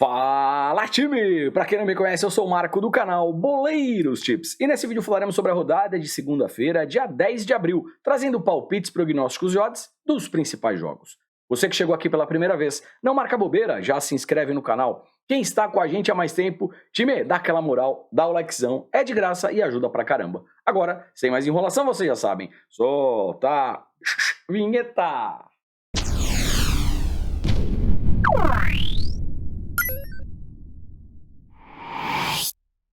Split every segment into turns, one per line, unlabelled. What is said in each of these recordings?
Fala, time! Pra quem não me conhece, eu sou o Marco do canal Boleiros Tips. E nesse vídeo falaremos sobre a rodada de segunda-feira, dia 10 de abril, trazendo palpites, prognósticos e odds dos principais jogos. Você que chegou aqui pela primeira vez, não marca bobeira, já se inscreve no canal. Quem está com a gente há mais tempo, time, dá aquela moral, dá o likezão, é de graça e ajuda pra caramba. Agora, sem mais enrolação, vocês já sabem, solta a vinheta!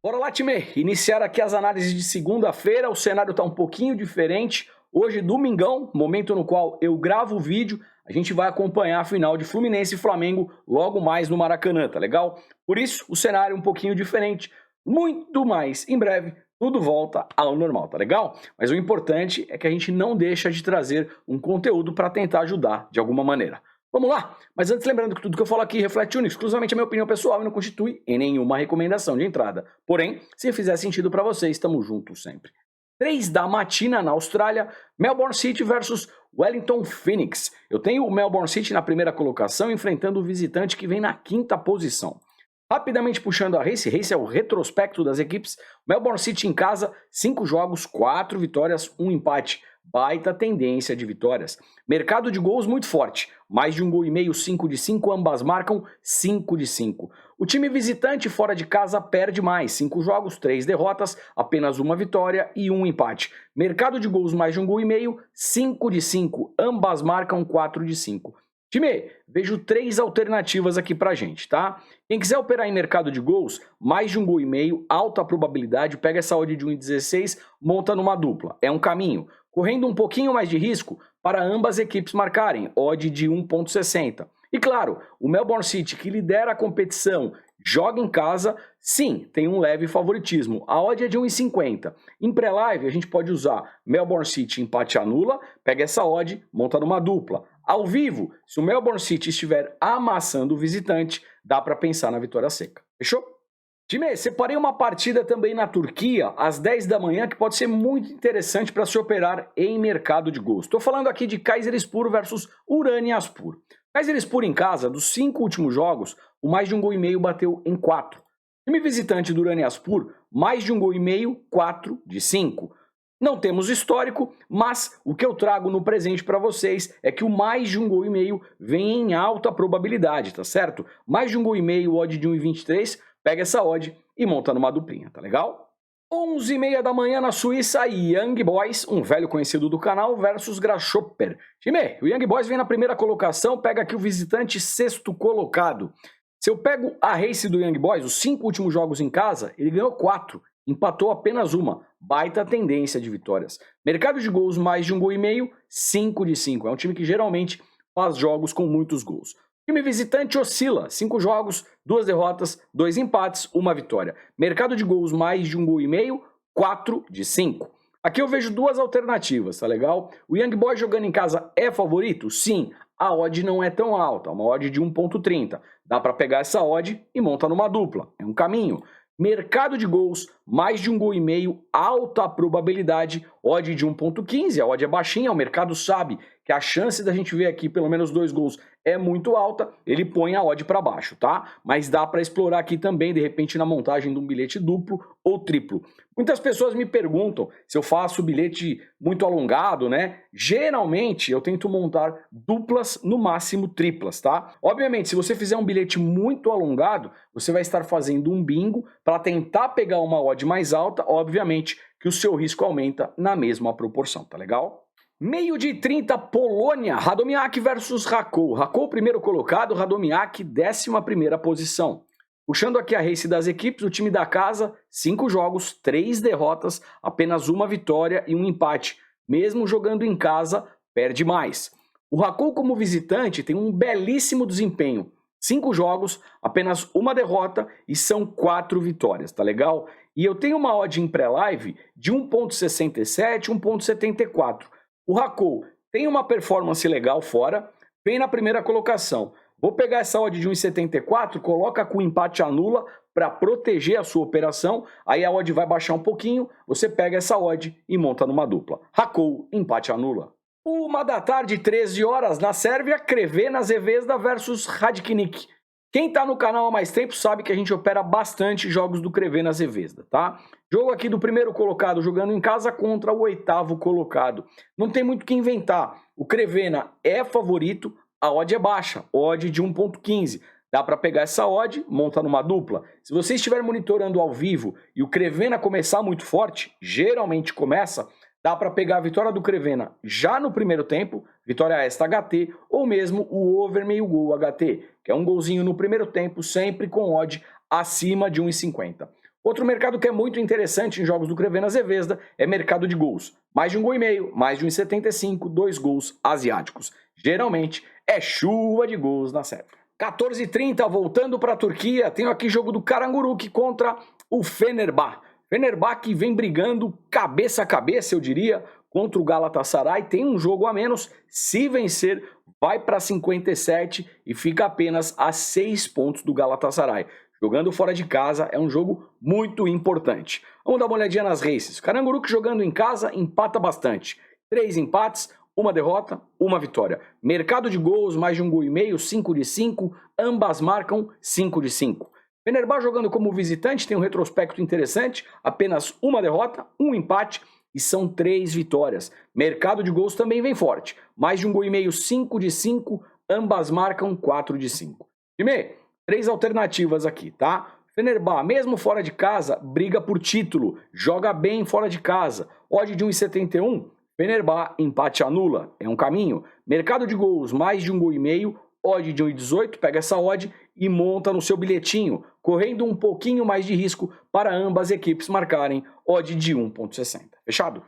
Bora lá, time! Iniciar aqui as análises de segunda-feira, o cenário tá um pouquinho diferente. Hoje, domingão, momento no qual eu gravo o vídeo, a gente vai acompanhar a final de Fluminense e Flamengo logo mais no Maracanã, tá legal? Por isso, o cenário um pouquinho diferente, muito mais em breve, tudo volta ao normal, tá legal? Mas o importante é que a gente não deixa de trazer um conteúdo para tentar ajudar de alguma maneira. Vamos lá? Mas antes, lembrando que tudo que eu falo aqui reflete exclusivamente a minha opinião pessoal e não constitui em nenhuma recomendação de entrada. Porém, se fizer sentido para vocês, estamos juntos sempre. 3 da matina na Austrália, Melbourne City versus Wellington Phoenix. Eu tenho o Melbourne City na primeira colocação, enfrentando o visitante que vem na 5ª posição. Rapidamente puxando a Race é o retrospecto das equipes. Melbourne City em casa, 5 jogos, 4 vitórias, 1 empate. Baita tendência de vitórias. Mercado de gols muito forte. Mais de 1,5 gols, 5 de 5, ambas marcam 5 de 5. O time visitante fora de casa perde mais. 5 jogos, 3 derrotas, apenas 1 vitória e 1 empate. Mercado de gols mais de 1,5 gols, 5 de 5, ambas marcam 4 de 5. Time, vejo 3 alternativas aqui pra gente, tá? Quem quiser operar em mercado de gols, mais de 1,5 gols, alta probabilidade, pega essa odd de 1,16, monta numa dupla. É um caminho. Correndo um pouquinho mais de risco para ambas equipes marcarem, odd de 1,60. E claro, o Melbourne City, que lidera a competição, joga em casa, sim, tem um leve favoritismo. A odd é de 1,50. Em pré-live, a gente pode usar Melbourne City empate anula, pega essa odd, monta numa dupla. Ao vivo, se o Melbourne City estiver amassando o visitante, dá para pensar na vitória seca. Fechou? Time, separei uma partida também na Turquia, às 10 da manhã, que pode ser muito interessante para se operar em mercado de gols. Estou falando aqui de Kayserispor versus Uranyaspor. Kayserispor em casa, dos 5 últimos jogos, o mais de 1,5 gols bateu em 4. Time visitante do Uranyaspor, mais de 1,5 gols, 4 de 5. Não temos histórico, mas o que eu trago no presente para vocês é que o mais de 1,5 gols vem em alta probabilidade, tá certo? Mais de 1,5 gols, odd de 1,23, pega essa odd e monta numa duplinha, tá legal? 11h30 da manhã na Suíça, Young Boys, um velho conhecido do canal, versus Grasshopper. Time, o Young Boys vem na primeira colocação, pega aqui o visitante 6º colocado. Se eu pego a race do Young Boys, os 5 últimos jogos em casa, ele ganhou 4. Empatou apenas 1, baita tendência de vitórias. Mercado de gols mais de 1,5 gols, 5 de 5. É um time que geralmente faz jogos com muitos gols. O time visitante oscila, 5 jogos, 2 derrotas, 2 empates, 1 vitória. Mercado de gols mais de 1,5 gols, 4 de 5. Aqui eu vejo 2 alternativas, tá legal? O Young Boys jogando em casa é favorito? Sim, a odd não é tão alta, uma odd de 1,30. Dá para pegar essa odd e monta numa dupla, é um caminho. Mercado de gols, mais de 1,5 gols, alta probabilidade, odd de 1,15, a odd é baixinha, o mercado sabe que a chance da gente ver aqui pelo menos 2 gols é muito alta, ele põe a odd para baixo, tá? Mas dá para explorar aqui também, de repente, na montagem de um bilhete duplo ou triplo. Muitas pessoas me perguntam se eu faço bilhete muito alongado, né? Geralmente, eu tento montar duplas, no máximo triplas, tá? Obviamente, se você fizer um bilhete muito alongado, você vai estar fazendo um bingo para tentar pegar uma odd mais alta, obviamente que o seu risco aumenta na mesma proporção, tá legal? 12h30, Polônia, Radomiak versus Rakow. Rakow primeiro colocado, Radomiak 11ª posição. Puxando aqui a race das equipes, o time da casa, 5 jogos, 3 derrotas, apenas 1 vitória e 1 empate. Mesmo jogando em casa, perde mais. O Rakow como visitante tem um belíssimo desempenho. 5 jogos, apenas 1 derrota e são 4 vitórias, tá legal? E eu tenho uma odd em pré-live de 1,67, 1,74. O Rakow tem uma performance legal fora, vem na primeira colocação. Vou pegar essa odd de 1,74, coloca com empate anula para proteger a sua operação, aí a odd vai baixar um pouquinho, você pega essa odd e monta numa dupla. Rakow, empate anula. 1 da tarde, 13 horas, na Sérvia, Crevena Zvezda versus Radiknik. Quem tá no canal há mais tempo sabe que a gente opera bastante jogos do Crevena Zvezda, tá? Jogo aqui do primeiro colocado jogando em casa contra o oitavo colocado. Não tem muito o que inventar. O Crevena é favorito, a odd é baixa, odd de 1.15. Dá para pegar essa odd, monta numa dupla. Se você estiver monitorando ao vivo e o Crevena começar muito forte, geralmente começa, dá para pegar a vitória do Crevena já no primeiro tempo, vitória esta HT, ou mesmo o over meio gol HT, que é um golzinho no primeiro tempo, sempre com odd acima de 1,50. Outro mercado que é muito interessante em jogos do Crevena Zvezda é mercado de gols. Mais de 1,5 gol, mais de 1,75, 2 gols asiáticos. Geralmente é chuva de gols na série. 14h30, voltando para a Turquia, tenho aqui jogo do Karagümrük contra o Fenerbahçe. Fenerbahçe que vem brigando cabeça a cabeça, eu diria, contra o Galatasaray. Tem um jogo a menos, se vencer, vai para 57 e fica apenas a 6 pontos do Galatasaray. Jogando fora de casa é um jogo muito importante. Vamos dar uma olhadinha nas races. Karagümrük jogando em casa empata bastante. 3 empates, 1 derrota, 1 vitória. Mercado de gols, mais de 1,5 gol, 5 de 5, ambas marcam 5 de 5. Fenerbahçe jogando como visitante tem um retrospecto interessante, apenas 1 derrota, 1 empate e são 3 vitórias. Mercado de gols também vem forte, mais de 1,5 gol, 5 de 5, ambas marcam 4 de 5. Time, 3 alternativas aqui, tá? Fenerbahçe, mesmo fora de casa, briga por título, joga bem fora de casa, odd de 1,71, Fenerbahçe, empate anula, é um caminho. Mercado de gols, mais de 1,5 gol, odd de 1,18, pega essa odd e monta no seu bilhetinho, correndo um pouquinho mais de risco para ambas equipes marcarem, odd de 1,60. Fechado?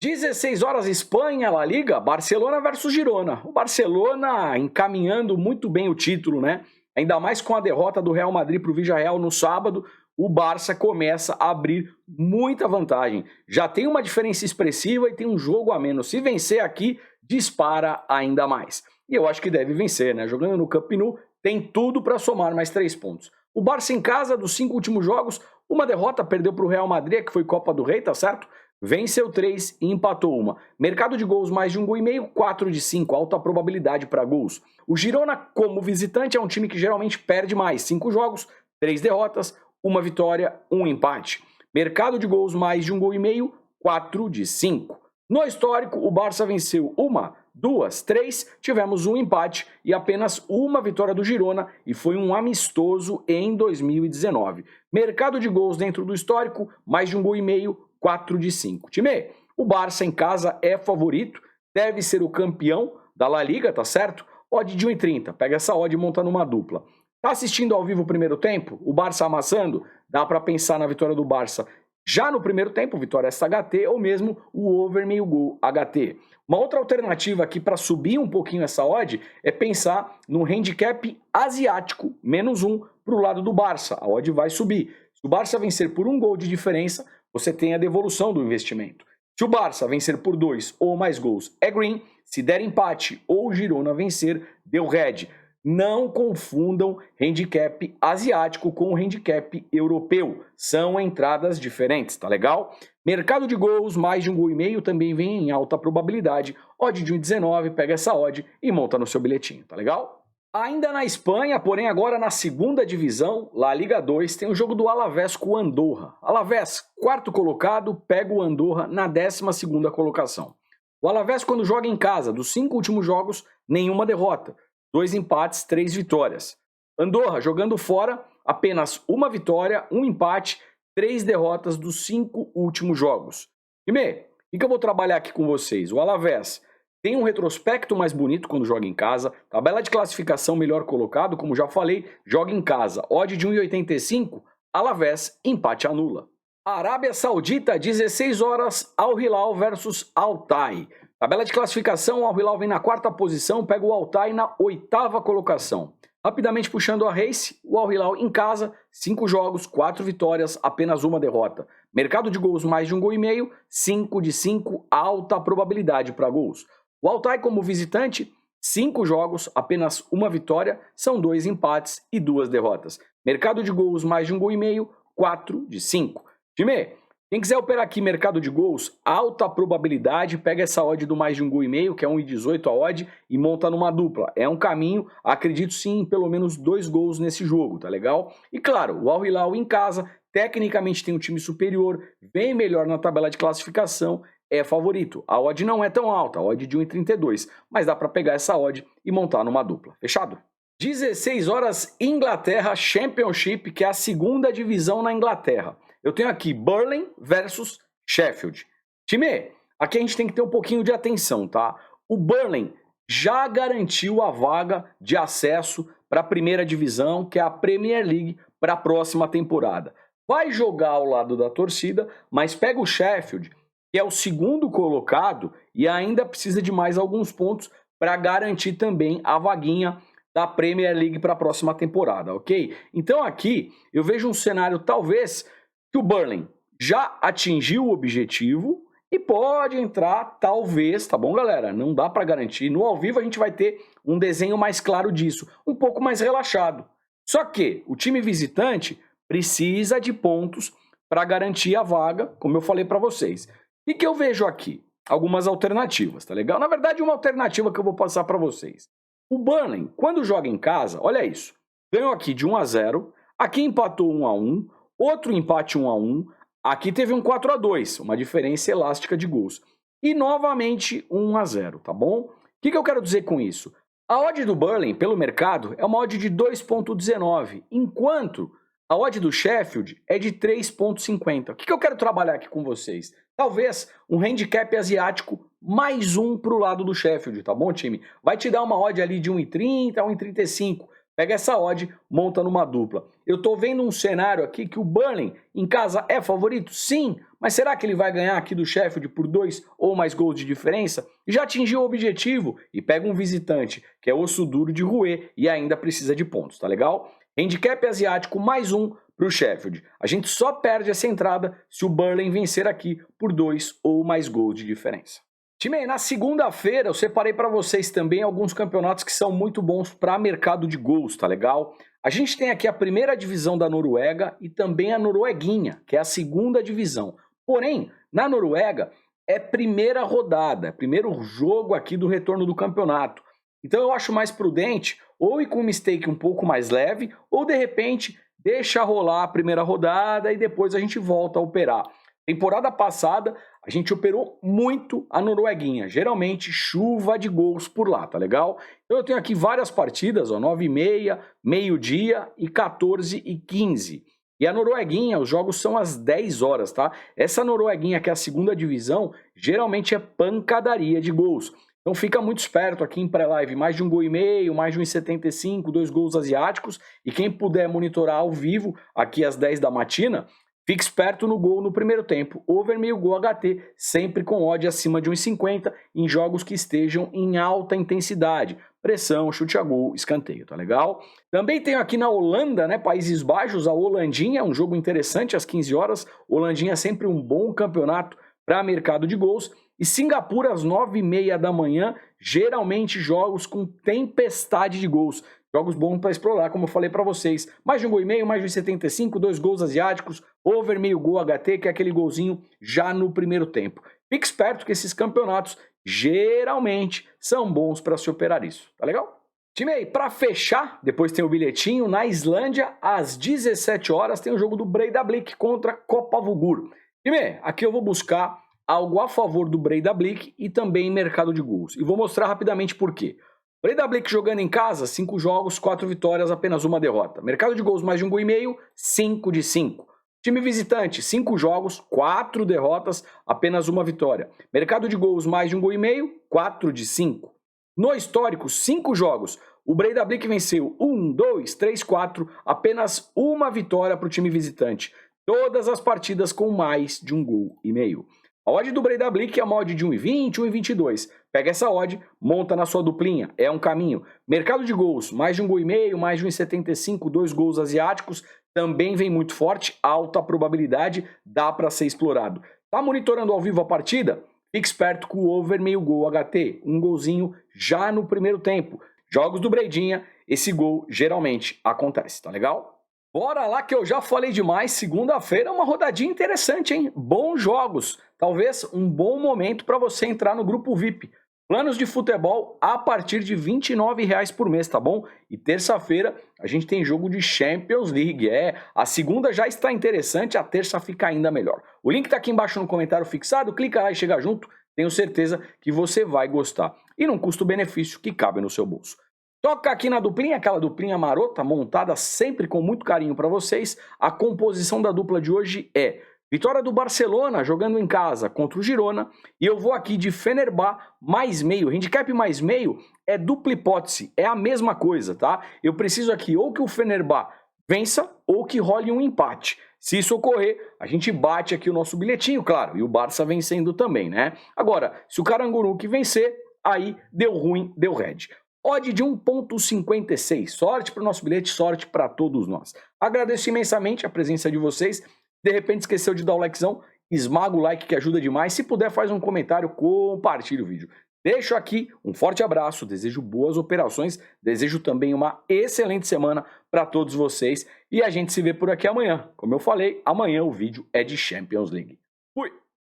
16 horas Espanha, La Liga, Barcelona versus Girona. O Barcelona encaminhando muito bem o título, né? Ainda mais com a derrota do Real Madrid para o Villarreal no sábado, o Barça começa a abrir muita vantagem. Já tem uma diferença expressiva e tem um jogo a menos. Se vencer aqui, dispara ainda mais. E eu acho que deve vencer, né? Jogando no Camp Nou, tem tudo para somar mais 3 pontos. O Barça em casa, dos 5 últimos jogos, uma derrota, perdeu para o Real Madrid, que foi Copa do Rei, tá certo? Venceu 3 e empatou 1. Mercado de gols, mais de 1,5 gol, 4 de 5, alta probabilidade para gols. O Girona, como visitante, é um time que geralmente perde mais. 5 jogos, 3 derrotas, 1 vitória, 1 empate. Mercado de gols, mais de 1,5 gol, 4 de 5. No histórico, o Barça venceu 1, 2, 3, tivemos 1 empate e apenas 1 vitória do Girona e foi um amistoso em 2019. Mercado de gols dentro do histórico, mais de 1,5 gol, 4 de 5. Time, o Barça em casa é favorito, deve ser o campeão da La Liga, tá certo? Odd de 1,30, pega essa odd e monta numa dupla. Tá assistindo ao vivo o primeiro tempo? O Barça amassando? Dá para pensar na vitória do Barça já no primeiro tempo, vitória esta HT, ou mesmo o over meio gol HT. Uma outra alternativa aqui para subir um pouquinho essa odd é pensar no handicap asiático, -1 para o lado do Barça. A odd vai subir. Se o Barça vencer por 1 gol de diferença, você tem a devolução do investimento. Se o Barça vencer por 2 ou mais gols, é green. Se der empate ou o Girona vencer, deu red. Não confundam handicap asiático com handicap europeu. São entradas diferentes, tá legal? Mercado de gols, mais de 1,5 gol também vem em alta probabilidade. Odd de 1,19, pega essa odd e monta no seu bilhetinho, tá legal? Ainda na Espanha, porém agora na segunda divisão, La Liga 2, tem o jogo do Alavés com o Andorra. Alavés, quarto colocado, pega o Andorra na 12ª colocação. O Alavés, quando joga em casa, dos 5 últimos jogos, nenhuma derrota. 2 empates, 3 vitórias. Andorra, jogando fora, apenas 1 vitória, 1 empate, 3 derrotas dos 5 últimos jogos. Time, o que eu vou trabalhar aqui com vocês? O Alavés tem um retrospecto mais bonito quando joga em casa, tabela de classificação melhor colocado, como já falei, joga em casa, odd de 1,85, Alavés, empate anula. Arábia Saudita, 16 horas, Al Hilal versus Altay. Tabela de classificação, o Al Hilal vem na 4ª posição, pega o Altay na 8ª colocação. Rapidamente puxando a race, o Al Hilal em casa, 5 jogos, 4 vitórias, apenas 1 derrota. Mercado de gols, mais de 1,5 gol, 5 de 5, alta probabilidade para gols. O Altay como visitante, 5 jogos, apenas 1 vitória, são 2 empates e 2 derrotas. Mercado de gols, mais de 1,5 gol, 4 de 5. Time, Quem quiser operar aqui mercado de gols, alta probabilidade, pega essa odd do mais de 1,5 gol, que é 1,18 a odd, e monta numa dupla. É um caminho, acredito sim, em pelo menos 2 gols nesse jogo, tá legal? E claro, o Al Hilal em casa, tecnicamente tem um time superior, bem melhor na tabela de classificação, é favorito. A odd não é tão alta, a odd de 1,32, mas dá para pegar essa odd e montar numa dupla. Fechado? 16 horas, Inglaterra Championship, que é a segunda divisão na Inglaterra. Eu tenho aqui Burnley versus Sheffield. Time, aqui a gente tem que ter um pouquinho de atenção, tá? O Burnley já garantiu a vaga de acesso para a primeira divisão, que é a Premier League, para a próxima temporada. Vai jogar ao lado da torcida, mas pega o Sheffield, que é o segundo colocado e ainda precisa de mais alguns pontos para garantir também a vaguinha da Premier League para a próxima temporada, ok? Então aqui eu vejo um cenário talvez que o Burnley já atingiu o objetivo e pode entrar, talvez, tá bom, galera? Não dá para garantir. No ao vivo a gente vai ter um desenho mais claro disso, um pouco mais relaxado. Só que o time visitante precisa de pontos para garantir a vaga, como eu falei para vocês. E que eu vejo aqui? Algumas alternativas, tá legal? Na verdade, uma alternativa que eu vou passar para vocês. O Burnley, quando joga em casa, olha isso, ganhou aqui de 1-0, aqui empatou 1-1, outro empate 1-1, aqui teve um 4-2, uma diferença elástica de gols. E novamente 1-0, tá bom? O que eu quero dizer com isso? A odd do Burnley, pelo mercado, é uma odd de 2,19, enquanto a odd do Sheffield é de 3,50. O que eu quero trabalhar aqui com vocês? Talvez um handicap asiático mais um para o lado do Sheffield, tá bom, time? Vai te dar uma odd ali de 1,30 a 1,35. Pega essa odd, monta numa dupla. Eu tô vendo um cenário aqui que o Burnley em casa é favorito? Sim, mas será que ele vai ganhar aqui do Sheffield por 2 ou mais gols de diferença? Já atingiu o objetivo e pega um visitante, que é osso duro de roer e ainda precisa de pontos, tá legal? Handicap asiático mais um para o Sheffield. A gente só perde essa entrada se o Burnley vencer aqui por 2 ou mais gols de diferença. Time, na segunda-feira eu separei para vocês também alguns campeonatos que são muito bons para mercado de gols, tá legal? A gente tem aqui a primeira divisão da Noruega e também a Norueguinha, que é a segunda divisão. Porém, na Noruega é primeira rodada, primeiro jogo aqui do retorno do campeonato. Então eu acho mais prudente ou ir com um mistake um pouco mais leve ou de repente deixa rolar a primeira rodada e depois a gente volta a operar. Temporada passada, a gente operou muito a Norueguinha, geralmente chuva de gols por lá, tá legal? Então eu tenho aqui várias partidas, ó, 9h30, meio-dia e 14h15. E a Norueguinha, os jogos são às 10 horas, tá? Essa Norueguinha, que é a segunda divisão, geralmente é pancadaria de gols. Então fica muito esperto aqui em pré-live, mais de 1,5 gol, mais de 1,75, 2 gols asiáticos. E quem puder monitorar ao vivo, aqui às 10 da matina, fique esperto no gol no primeiro tempo, over meio gol HT, sempre com odd acima de 1,50 em jogos que estejam em alta intensidade, pressão, chute a gol, escanteio, tá legal? Também tenho aqui na Holanda, né, Países Baixos, a Holandinha, um jogo interessante às 15 horas, Holandinha é sempre um bom campeonato para mercado de gols, e Singapura às 9h30 da manhã, geralmente jogos com tempestade de gols. Jogos bons para explorar, como eu falei para vocês. Mais de 1,5 gol, mais de 1,75, 2 gols asiáticos, over meio gol HT, que é aquele golzinho já no primeiro tempo. Fique esperto que esses campeonatos geralmente são bons para se operar isso. Tá legal? Time aí, para fechar, depois tem o bilhetinho, na Islândia, às 17 horas, tem o jogo do Breiðablik contra Kópavogur. Time, aqui eu vou buscar algo a favor do Breiðablik e também mercado de gols. E vou mostrar rapidamente por quê. Breiðablik jogando em casa, 5 jogos, 4 vitórias, apenas uma derrota. Mercado de gols mais de 1,5 gol, 5 de 5. Time visitante, 5 jogos, 4 derrotas, apenas uma vitória. Mercado de gols mais de 1,5 gol, 4 de 5. No histórico, 5 jogos. O Breiðablik venceu 1, 2, 3, 4, apenas uma vitória para o time visitante. Todas as partidas com mais de 1,5 gol. A odd do Breiðablik é uma odd de 1,20, 1,22. Pega essa odd, monta na sua duplinha, é um caminho. Mercado de gols, mais de 1,5 gol, mais de 1,75, 2 gols asiáticos, também vem muito forte, alta probabilidade, dá para ser explorado. Tá monitorando ao vivo a partida? Fique esperto com o over meio gol HT, um golzinho já no primeiro tempo. Jogos do Breidinha, esse gol geralmente acontece, tá legal? Bora lá que eu já falei demais. Segunda-feira é uma rodadinha interessante, hein? Bons jogos. Talvez um bom momento para você entrar no grupo VIP. Planos de futebol a partir de R$ 29 por mês, tá bom? E terça-feira a gente tem jogo de Champions League. A segunda já está interessante, a terça fica ainda melhor. O link tá aqui embaixo no comentário fixado, clica lá e chega junto. Tenho certeza que você vai gostar. E num custo-benefício que cabe no seu bolso. Toca aqui na duplinha, aquela duplinha marota, montada sempre com muito carinho para vocês. A composição da dupla de hoje é vitória do Barcelona jogando em casa contra o Girona. E eu vou aqui de Fenerbahçe mais meio. Handicap mais meio é dupla hipótese, é a mesma coisa, tá? Eu preciso aqui ou que o Fenerbahçe vença ou que role um empate. Se isso ocorrer, a gente bate aqui o nosso bilhetinho, claro, e o Barça vencendo também, né? Agora, se o Karanguruk vencer, aí deu ruim, deu red. Odd de 1,56. Sorte para o nosso bilhete, sorte para todos nós. Agradeço imensamente a presença de vocês. De repente esqueceu de dar o likezão, esmaga o like que ajuda demais. Se puder, faz um comentário, compartilha o vídeo. Deixo aqui um forte abraço, desejo boas operações, desejo também uma excelente semana para todos vocês. E a gente se vê por aqui amanhã. Como eu falei, amanhã o vídeo é de Champions League.